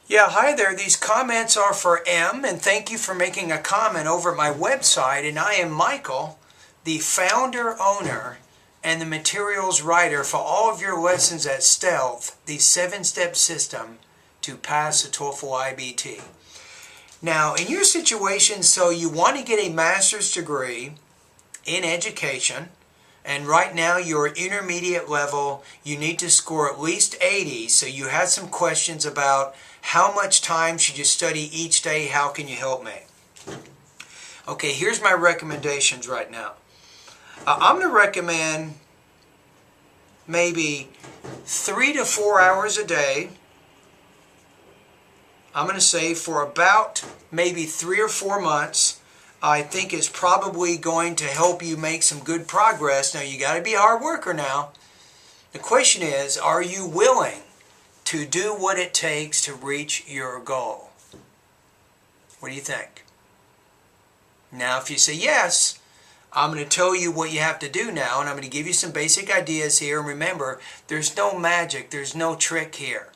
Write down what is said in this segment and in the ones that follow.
Yeah, hi there. These comments are for M, and thank you for making a comment over at my website. And I am Michael, the founder, owner, and the materials writer for all of your lessons at Stealth, the 7-step system to pass the TOEFL IBT. Now, in your situation, so you want to get a master's degree in education, and right now you're intermediate level, you need to score at least 80, so you had some questions about how much time should you study each day, how can you help me? Okay, here's my recommendations right now. I'm going to recommend maybe 3 to 4 hours a day. I'm going to say for about maybe 3 or 4 months. I think it's probably going to help you make some good progress. Now, you got to be a hard worker now. The question is, are you willing to do what it takes to reach your goal? What do you think? Now, if you say yes, I'm going to tell you what you have to do now, and I'm going to give you some basic ideas here. And remember, there's no magic, there's no trick here.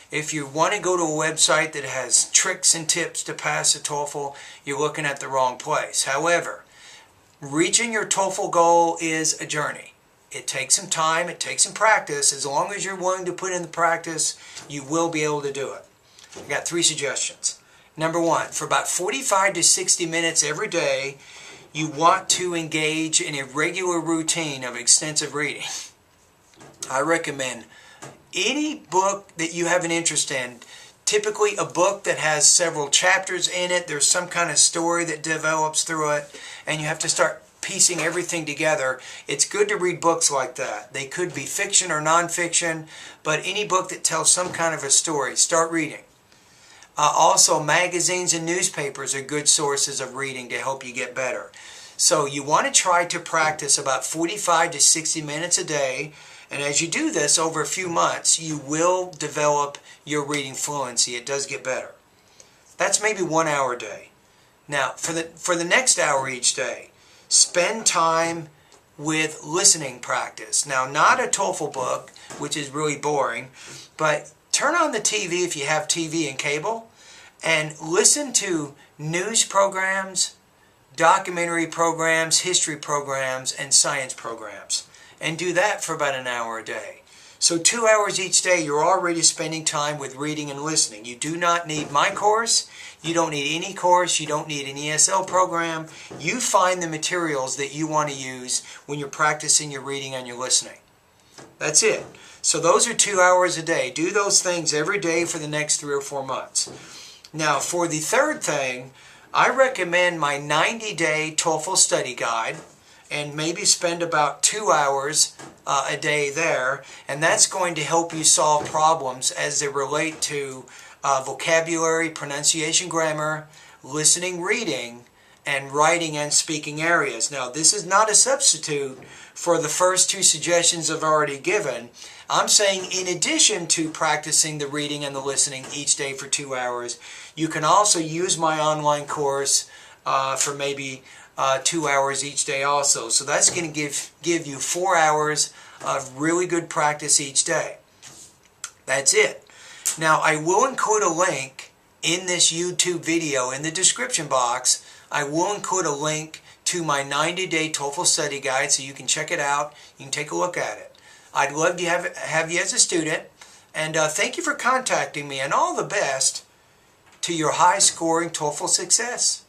If you want to go to a website that has tricks and tips to pass the TOEFL, you're looking at the wrong place. However, reaching your TOEFL goal is a journey. It takes some time, it takes some practice. As long as you're willing to put in the practice, you will be able to do it. I got 3 suggestions. Number 1, for about 45 to 60 minutes every day, you want to engage in a regular routine of extensive reading. I recommend any book that you have an interest in, typically a book that has several chapters in it, there's some kind of story that develops through it, and you have to start piecing everything together. It's good to read books like that. They could be fiction or nonfiction, but any book that tells some kind of a story, start reading. Also, magazines and newspapers are good sources of reading to help you get better. So you want to try to practice about 45 to 60 minutes a day. And as you do this over a few months, you will develop your reading fluency. It does get better. That's maybe 1 hour a day. Now, for the next hour each day, spend time with listening practice. Now, not a TOEFL book, which is really boring, but turn on the TV if you have TV and cable, and listen to news programs, documentary programs, history programs, and science programs. And do that for about an hour a day. So 2 hours each day, you're already spending time with reading and listening. You do not need my course. You don't need any course. You don't need an ESL program. You find the materials that you want to use when you're practicing your reading and your listening. That's it. So those are 2 hours a day. Do those things every day for the next 3 or 4 months. Now, for the third thing, I recommend my 90-day TOEFL study guide, and maybe spend about 2 hours a day there, and that's going to help you solve problems as they relate to vocabulary, pronunciation, grammar, listening, reading, and writing and speaking areas. Now, this is not a substitute for the first 2 suggestions I've already given. I'm saying in addition to practicing the reading and the listening each day for 2 hours, you can also use my online course for maybe 2 hours each day also. So that's going to give you 4 hours of really good practice each day. That's it. Now, I will include a link in this YouTube video in the description box. I will include a link to my 90-day TOEFL study guide so you can check it out. You can take a look at it. I'd love to have you as a student. And thank you for contacting me, and all the best to your high-scoring TOEFL success.